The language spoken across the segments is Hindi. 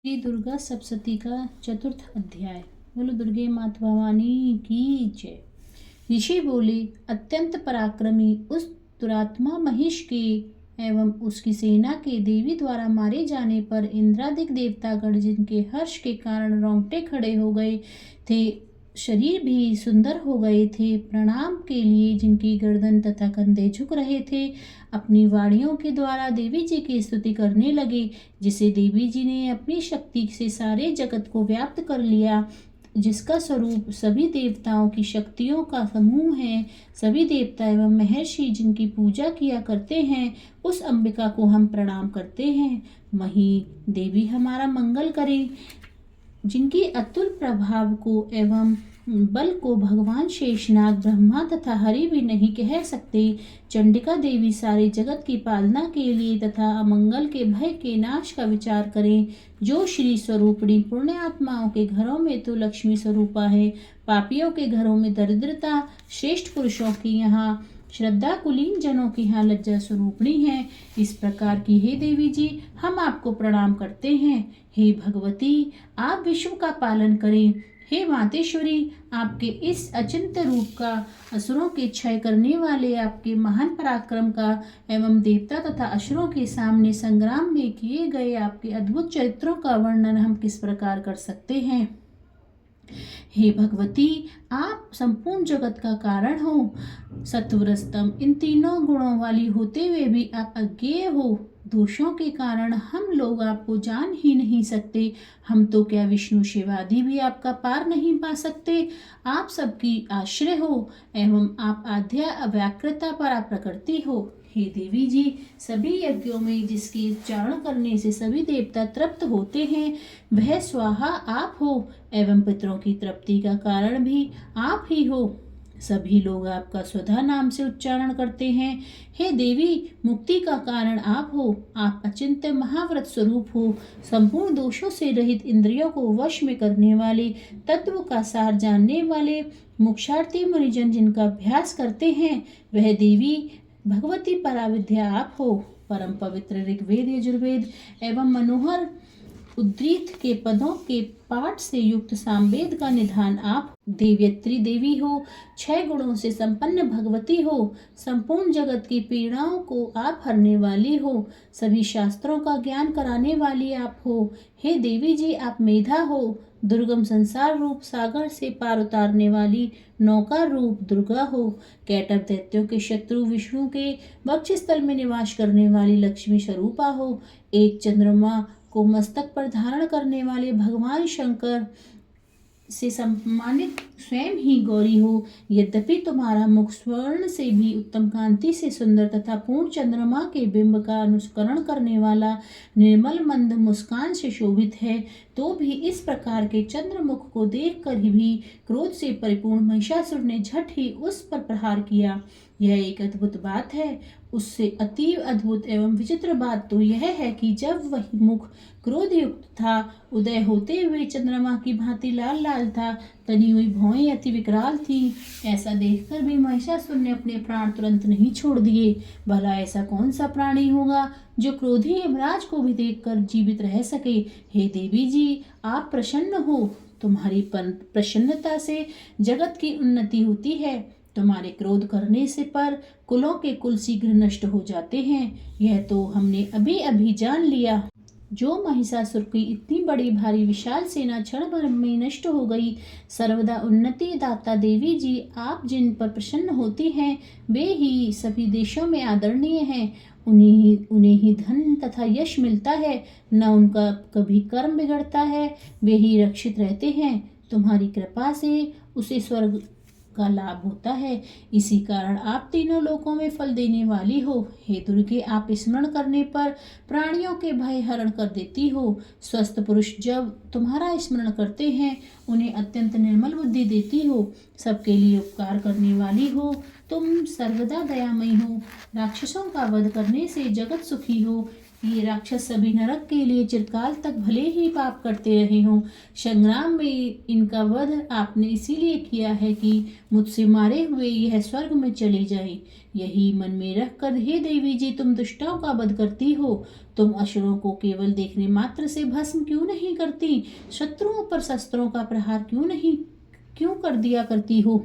श्री दुर्गा सप्तशती का चतुर्थ अध्याय। बोलो दुर्गे माता भवानी की जय। ऋषि बोले, अत्यंत पराक्रमी उस दुरात्मा महिष के एवं उसकी सेना के देवी द्वारा मारे जाने पर इंद्रादिक देवतागण जिनके हर्ष के कारण रोंगटे खड़े हो गए थे, शरीर भी सुंदर हो गए थे, प्रणाम के लिए जिनकी गर्दन तथा कंधे झुक रहे थे, अपनी वाणियों के द्वारा देवी जी की स्तुति करने लगे, जिसे देवी जी ने अपनी शक्ति से सारे जगत को व्याप्त कर लिया, जिसका स्वरूप सभी देवताओं की शक्तियों का समूह है। सभी देवता एवं महर्षि जिनकी पूजा किया करते हैं, उस अंबिका को हम प्रणाम करते हैं। मही देवी हमारा मंगल करे। जिनकी अतुल प्रभाव को एवं बल को भगवान शेषनाग, ब्रह्मा तथा हरि भी नहीं कह सकते। चंडिका देवी सारे जगत की पालना के लिए तथा अमंगल के भय के नाश का विचार करें। जो श्री स्वरूपणी पुण्य आत्माओं के घरों में तो लक्ष्मी स्वरूपा है, पापियों के घरों में दरिद्रता, श्रेष्ठ पुरुषों की यहाँ श्रद्धा, कुलीन जनों की यहाँ लज्जा स्वरूपणी है। इस प्रकार की हे देवी जी, हम आपको प्रणाम करते हैं। हे भगवती, आप विश्व का पालन करें। हे मातेश्वरी, आपके इस अचिंत्य रूप का, असुरों के क्षय करने वाले आपके महान पराक्रम का एवं देवता तथा असुरों के सामने संग्राम में किए गए आपके अद्भुत चरित्रों का वर्णन हम किस प्रकार कर सकते हैं। हे भगवती, आप संपूर्ण जगत का कारण हो, सत्वरस्तम, इन तीनों गुणों वाली होते हुए भी आप अज्ञेय हो। दोषों के कारण हम लोग आपको जान ही नहीं सकते। हम तो क्या विष्णु शिवादि भी आपका पार नहीं पा सकते। आप सबकी आश्रय हो एवं आप आद्या अव्याकृता परा प्रकृति हो। हे देवी जी, सभी यज्ञों में जिसके उच्चारण करने से सभी देवता तृप्त होते हैं, वह स्वाहा आप हो एवं पितरों की तृप्ति का कारण भी आप ही हो। सभी लोग आपका स्वधा नाम से उच्चारण करते हैं। हे देवी, मुक्ति का कारण आप हो। आप अचिंत्य महाव्रत स्वरूप हो, संपूर्ण दोषों से रहित, इंद्रियों को वश में करने वाले, तत्व का सार जानने वाले, मोक्षार्थी मुनिजन जिनका अभ्यास करते हैं, वह देवी भगवती पराविद्या आप हो। परम पवित्र ऋग्वेद, यजुर्वेद एवं मनोहर उद्धृत के पदों के पाठ से युक्त सामवेद का निधान आप देव्यत्री देवी हो। 6 गुणों से संपन्न भगवती हो। संपूर्ण जगत की पीड़ाओं को आप हरने वाली हो। सभी शास्त्रों का ज्ञान कराने वाली आप हो। हे देवी जी, आप मेधा हो। दुर्गम संसार रूप सागर से पार उतारने वाली नौका रूप दुर्गा हो। कैटभ दैत्यों के शत्रु विष्णु के वक्षस्थल में निवास करने वाली लक्ष्मी स्वरूपा हो। एक चंद्रमा को मस्तक पर धारण करने वाले भगवान शंकर से सम्मानित स्वयं ही गौरी हो। यद्यपि तुम्हारा मुख स्वर्ण से भी उत्तम कांति से सुंदर तथा पूर्ण चंद्रमा के बिंब का अनुकरण करने वाला निर्मल मंद मुस्कान से शोभित है, तो भी इस प्रकार के चंद्रमुख को देखकर ही भी क्रोध से परिपूर्ण महिषासुर ने झट ही उस पर प्रहार किया। यह एक अद्भुत बात है। उससे अतीव अद्भुत एवं विचित्र बात तो यह है कि जब वही मुख क्रोध युक्त था, उदय होते हुए चंद्रमा की भांति लाल लाल था, तनी हुई भौएं अति विकराल थी। ऐसा देखकर भी महिषासुर ने अपने प्राण तुरंत नहीं छोड़ दिए। भला ऐसा कौन सा प्राणी होगा जो क्रोधी यमराज को भी देखकर जीवित रह सके। हे देवी जी, आप प्रसन्न हो। तुम्हारी प्रसन्नता से जगत की उन्नति होती है। तुम्हारे क्रोध करने से पर कुलों के कुल शीघ्र नष्ट हो जाते हैं। यह तो हमने अभी अभी जान लिया। जो महिषासुर की इतनी बड़ी भारी विशाल सेना क्षण भर में नष्ट हो गई। सर्वदा उन्नति दाता देवी जी, आप जिन पर प्रसन्न होती हैं, वे ही सभी देशों में आदरणीय हैं। उन्हें ही धन तथा यश मिलता है, न उनका कभी कर्म बिगड़ता है, वे ही रक्षित रहते हैं। तुम्हारी कृपा से उसे स्वर्ग का लाभ होता है। इसी कारण आप तीनों लोकों में फल देने वाली हो। हे दुर्गे, आप स्मरण करने पर प्राणियों के भय हरण कर देती हो। स्वस्थ पुरुष जब तुम्हारा स्मरण करते हैं, उन्हें अत्यंत निर्मल बुद्धि देती हो। सबके लिए उपकार करने वाली हो। तुम सर्वदा दयामयी हो। राक्षसों का वध करने से जगत सुखी हो। ये राक्षस सभी नरक के लिए चिरकाल तक भले ही पाप करते रहे हों। संग्राम में इनका वध आपने इसीलिए किया है कि मुझसे मारे हुए यह स्वर्ग में चले जाएं। यही मन में रखकर हे देवी जी तुम दुष्टों का वध करती हो। तुम असुरों को केवल देखने मात्र से भस्म क्यों नहीं करती? शत्रुओं पर शस्त्रों का प्रहार क्यों कर दिया करती हो?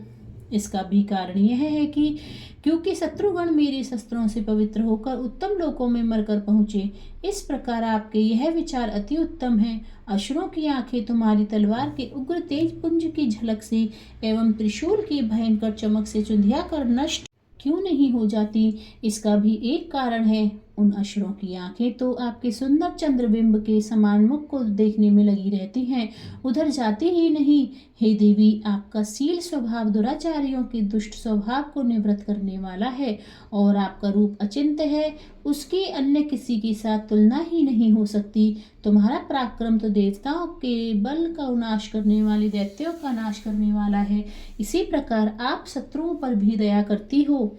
इसका भी कारण यह है कि क्योंकि शत्रुगण मेरे शस्त्रों से पवित्र होकर उत्तम लोकों में मरकर पहुँचे। इस प्रकार आपके यह विचार अति उत्तम है। असुरों की आंखें तुम्हारी तलवार के उग्र तेज पुंज की झलक से एवं त्रिशूल की भयंकर चमक से चुंधिया कर नष्ट क्यों नहीं हो जाती? इसका भी एक कारण है। उन असुरों की आंखें तो आपके सुंदर चंद्रबिंब के समान मुख को देखने में लगी रहती हैं, उधर जाती ही नहीं। हे देवी, आपका शील स्वभाव दुराचारियों के दुष्ट स्वभाव को निवृत्त करने वाला है और आपका रूप अचिंत्य है, उसकी अन्य किसी के साथ तुलना ही नहीं हो सकती। तुम्हारा पराक्रम तो देवताओं के बल का नाश करने वाले दैत्यों का नाश करने वाला है। इसी प्रकार आप शत्रुओं पर भी दया करती हो।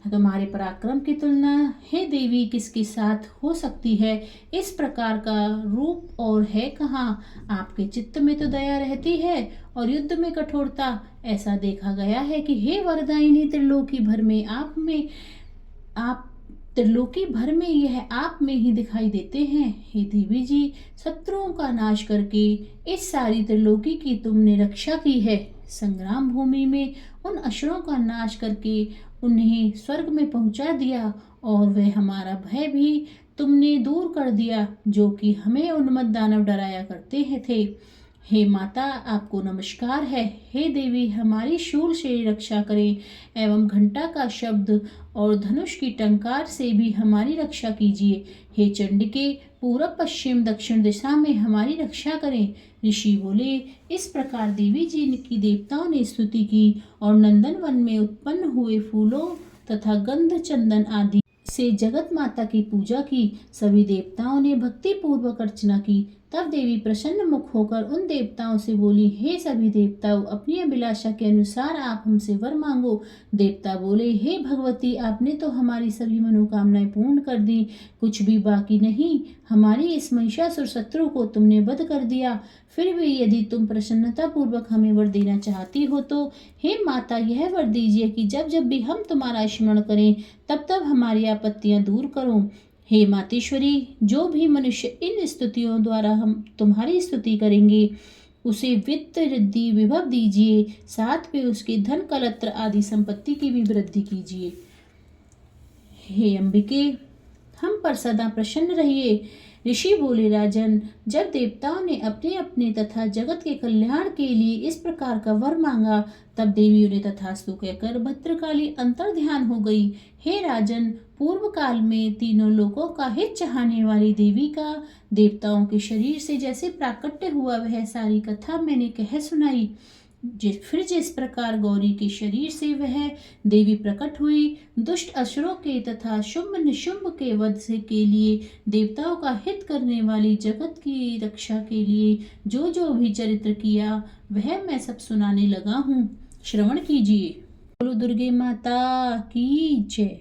तुम्हारे पराक्रम की तुलना हे देवी किसके साथ हो सकती है? इस प्रकार का रूप और है कहाँ? आपके चित्त में तो दया रहती है और युद्ध में कठोरता। ऐसा देखा गया है कि हे वरदायिनी त्रिलोकी भर में यह आप में ही दिखाई देते हैं। हे देवी जी, शत्रुओं का नाश करके इस सारी त्रिलोकी की तुमने रक्षा की है। संग्राम भूमि में उन असुरों का नाश करके उन्हें स्वर्ग में पहुंचा दिया और वह हमारा भय भी तुमने दूर कर दिया जो कि हमें उन्मत्त दानव डराया करते थे। हे माता, आपको नमस्कार है। हे देवी, हमारी शूल से रक्षा करें एवं घंटा का शब्द और धनुष की टंकार से भी हमारी रक्षा कीजिए। हे चंडिके, पूरब पश्चिम दक्षिण दिशा में हमारी रक्षा करें। ऋषि बोले। इस प्रकार देवी जी की देवताओं ने स्तुति की और नंदन वन में उत्पन्न हुए फूलों तथा गंध चंदन आदि से जगत माता की पूजा की। सभी देवताओं ने भक्ति पूर्वक अर्चना की। तब देवी प्रसन्न मुख होकर उन देवताओं से बोली, हे सभी देवताओं, अपनी अभिलाषा के अनुसार आप हमसे वर मांगो। देवता बोले, हे भगवती, आपने तो हमारी सभी मनोकामनाएं पूर्ण कर दी, कुछ भी बाकी नहीं। हमारी इस महिषासुर शत्रु को तुमने वध कर दिया। फिर भी यदि तुम प्रसन्नता पूर्वक हमें वर देना चाहती हो तो हे माता, यह वर दीजिए कि जब जब भी हम तुम्हारा स्मरण करें तब तब हमारी आपत्तियां दूर करो। हे मातेश्वरी, जो भी मनुष्य इन स्तुतियों द्वारा हम तुम्हारी स्तुति करेंगे उसे वित्त रिद्धि विभव दीजिए, साथ में उसके धन कलत्र आदि संपत्ति की भी वृद्धि कीजिए। हे अंबिके, हम पर सदा प्रसन्न रहिए। ऋषि बोले, राजन, जब देवताओं ने अपने अपने तथा जगत के कल्याण के लिए इस प्रकार का वर मांगा तब देवी उन्हें तथास्तु कहकर भद्रकाली अंतर ध्यान हो गई। हे राजन, पूर्व काल में तीनों लोकों का हित चाहने वाली देवी का देवताओं के शरीर से जैसे प्राकट्य हुआ वह सारी कथा मैंने कह सुनाई। फिर जिस प्रकार गौरी के शरीर से वह देवी प्रकट हुई, दुष्ट असुरों के तथा शुंभ निशुंभ के वध से के लिए देवताओं का हित करने वाली जगत की रक्षा के लिए जो जो भी चरित्र किया वह मैं सब सुनाने लगा हूँ। श्रवण कीजिए। बोलो दुर्गे माता की जय।